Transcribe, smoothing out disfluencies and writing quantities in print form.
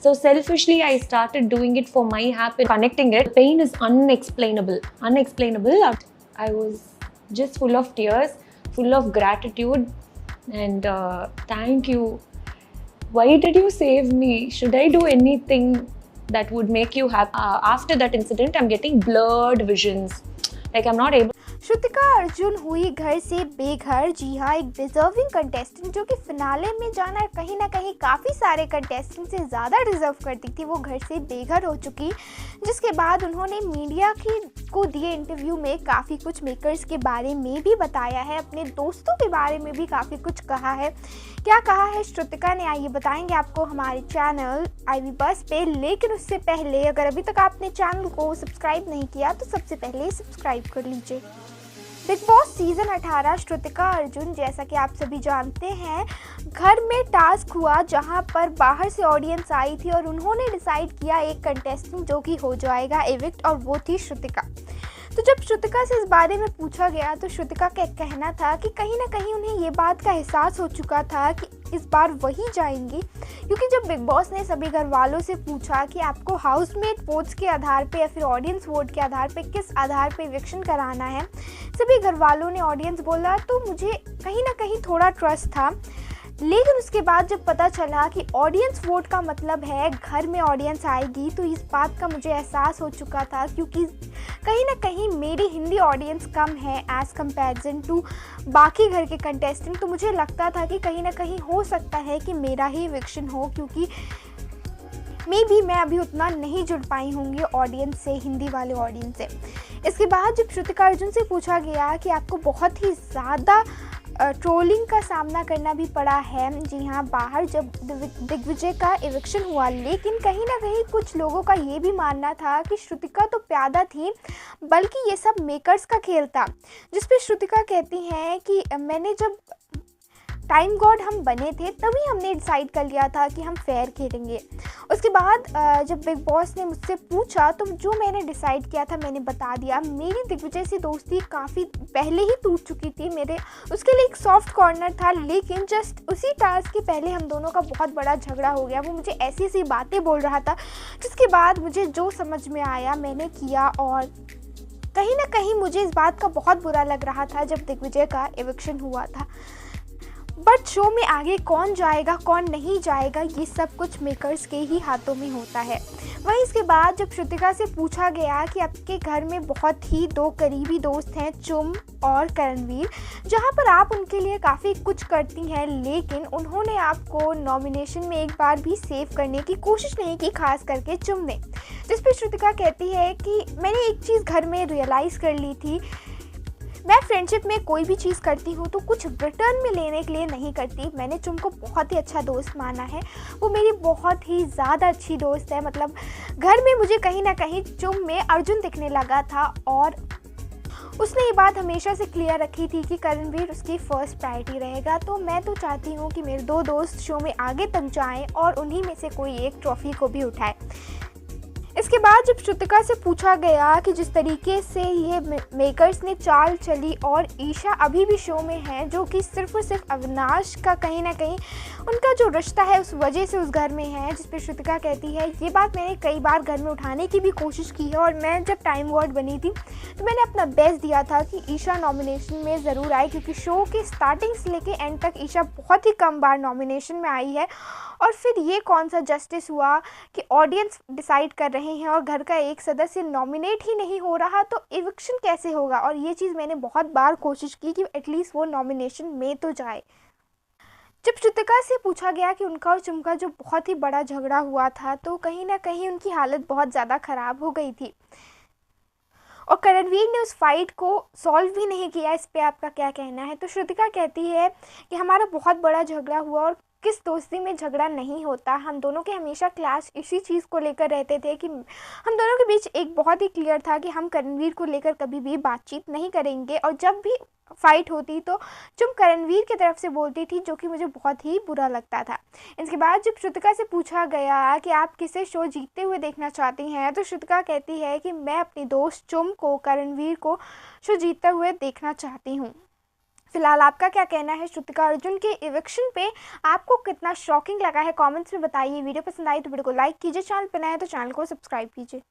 So selfishly, I started doing it for my happiness, connecting it. The pain is unexplainable. I was just full of tears, full of gratitude, and thank you. Why did you save me? Should I do anything that would make you happy? After that incident, I'm getting blurred visions. Like I'm not able. Shrutika Arjun हुई घर से बेघर। जी हाँ, एक deserving contestant जो कि finale में जाना कहीं ना कहीं काफ़ी सारे कंटेस्टेंट से ज़्यादा डिजर्व करती थी, वो घर से बेघर हो चुकी, जिसके बाद उन्होंने मीडिया को दिए इंटरव्यू में काफ़ी कुछ मेकर्स के बारे में भी बताया है, अपने दोस्तों के बारे में भी काफ़ी कुछ कहा है। क्या कहा है श्रुतिका ने, आइए बताएंगे आपको हमारे चैनल आईवी बस पे। लेकिन उससे पहले अगर अभी तक आपने चैनल को सब्सक्राइब नहीं किया तो सबसे पहले सब्सक्राइब कर लीजिए। Big boss season 18 Shrutika Arjun, जैसा कि आप सभी जानते हैं, घर में टास्क हुआ जहां पर बाहर से ऑडियंस आई थी और उन्होंने डिसाइड किया एक कंटेस्टेंट जो कि हो जाएगा एविक्ट, और वो थी श्रुतिका। तो जब श्रुतिका से इस बारे में पूछा गया तो श्रुतिका का कहना था कि कहीं ना कहीं उन्हें ये बात का एहसास हो चुका था कि इस बार वही जाएंगी, क्योंकि जब बिग बॉस ने सभी घर वालों से पूछा कि आपको हाउसमेट वोट्स के आधार पे या फिर ऑडियंस वोट के आधार पे किस आधार पे इविक्शन कराना है, सभी घर वालों ने ऑडियंस बोला, तो मुझे कहीं ना कहीं थोड़ा ट्रस्ट था। लेकिन उसके बाद जब पता चला कि ऑडियंस वोट का मतलब है घर में ऑडियंस आएगी, तो इस बात का मुझे एहसास हो चुका था, क्योंकि कहीं ना कहीं मेरी हिंदी ऑडियंस कम है एज़ कंपैरिजन टू बाकी घर के कंटेस्टेंट। तो मुझे लगता था कि कहीं ना कहीं हो सकता है कि मेरा ही इविक्शन हो, क्योंकि मे बी मैं अभी उतना नहीं जुड़ पाई होंगी ऑडियंस से, हिंदी वाले ऑडियंस से। इसके बाद जब श्रुतिका अर्जुन से पूछा गया कि आपको बहुत ही ज़्यादा ट्रोलिंग का सामना करना भी पड़ा है, जी हाँ, बाहर जब दिग्विजय का इविक्शन हुआ, लेकिन कहीं ना कहीं कुछ लोगों का ये भी मानना था कि श्रुतिका तो प्यादा थी, बल्कि ये सब मेकर्स का खेल था। जिस पे श्रुतिका कहती हैं कि मैंने जब टाइम गॉड हम बने थे तभी हमने डिसाइड कर लिया था कि हम फेयर खेलेंगे। उसके बाद जब बिग बॉस ने मुझसे पूछा तो जो मैंने डिसाइड किया था मैंने बता दिया। मेरी दिग्विजय से दोस्ती काफ़ी पहले ही टूट चुकी थी, मेरे उसके लिए एक सॉफ्ट कॉर्नर था, लेकिन जस्ट उसी टास्क के पहले हम दोनों का बहुत बड़ा झगड़ा हो गया। वो मुझे ऐसी ऐसी बातें बोल रहा था, जिसके बाद मुझे जो समझ में आया मैंने किया, और कहीं ना कहीं मुझे इस बात का बहुत बुरा लग रहा था जब दिग्विजय का इविक्शन हुआ था। बट शो में आगे कौन जाएगा कौन नहीं जाएगा ये सब कुछ मेकर्स के ही हाथों में होता है। वहीं इसके बाद जब श्रुतिका से पूछा गया कि आपके घर में बहुत ही दो करीबी दोस्त हैं, चुम और करणवीर, जहां पर आप उनके लिए काफ़ी कुछ करती हैं, लेकिन उन्होंने आपको नॉमिनेशन में एक बार भी सेव करने की कोशिश नहीं की, खास करके चुम ने। जिस पर श्रुतिका कहती है कि मैंने एक चीज़ घर में रियलाइज़ कर ली थी, मैं फ्रेंडशिप में कोई भी चीज़ करती हूँ तो कुछ रिटर्न में लेने के लिए नहीं करती। मैंने चुम को बहुत ही अच्छा दोस्त माना है, वो मेरी बहुत ही ज़्यादा अच्छी दोस्त है। मतलब घर में मुझे कहीं ना कहीं चुम में अर्जुन दिखने लगा था, और उसने ये बात हमेशा से क्लियर रखी थी कि करणवीर उसकी फर्स्ट प्रायोरिटी रहेगा। तो मैं तो चाहती हूँ कि मेरे दो दोस्त शो में आगे तक जाएँ और उन्हीं में से कोई एक ट्रॉफी को भी उठाए। इसके बाद जब श्रुतिका से पूछा गया कि जिस तरीके से ये मेकर्स ने चाल चली और ईशा अभी भी शो में है, जो कि सिर्फ और सिर्फ अविनाश का कहीं ना कहीं उनका जो रिश्ता है उस वजह से उस घर में है, जिस पे श्रुतिका कहती है ये बात मैंने कई बार घर में उठाने की भी कोशिश की है, और मैं जब टाइम गॉड बनी थी तो मैंने अपना बेस्ट दिया था कि ईशा नॉमिनेशन में ज़रूर आए, क्योंकि शो के स्टार्टिंग से लेके एंड तक ईशा बहुत ही कम बार नॉमिनेशन में आई है। और फिर ये कौन सा जस्टिस हुआ कि ऑडियंस डिसाइड कर रहे हैं और घर का एक सदस्य नॉमिनेट ही नहीं हो रहा, तो इविक्शन कैसे होगा। और ये चीज़ मैंने बहुत बार कोशिश की कि एटलीस्ट वो नॉमिनेशन में तो जाए। जब श्रुतिका से पूछा गया कि उनका और चुम का जो बहुत ही बड़ा झगड़ा हुआ था, तो कहीं ना कहीं उनकी हालत बहुत ज़्यादा ख़राब हो गई थी और करणवीर ने उस फाइट को सॉल्व भी नहीं किया। इस पे आपका क्या कहना है? तो श्रुतिका कहती है कि हमारा बहुत बड़ा झगड़ा हुआ, और किस दोस्ती में झगड़ा नहीं होता, हम दोनों के हमेशा क्लैश इसी चीज़ को लेकर रहते थे कि हम दोनों के बीच एक बहुत ही क्लियर था कि हम करणवीर को लेकर कभी भी बातचीत नहीं करेंगे, और जब भी फाइट होती तो चुम करणवीर की तरफ से बोलती थी, जो कि मुझे बहुत ही बुरा लगता था। इसके बाद जब श्रुतिका से पूछा गया कि आप किसे शो जीतते हुए देखना चाहती हैं, तो श्रुतिका कहती है कि मैं अपनी दोस्त चुम को, करणवीर को शो जीतते हुए देखना चाहती हूँ। फिलहाल आपका क्या कहना है श्रुतिका अर्जुन के इविक्शन पे? आपको कितना शॉकिंग लगा है कमेंट्स में बताइए। वीडियो पसंद आई तो वीडियो को लाइक कीजिए, चैनल पर नए हैं तो चैनल को सब्सक्राइब कीजिए।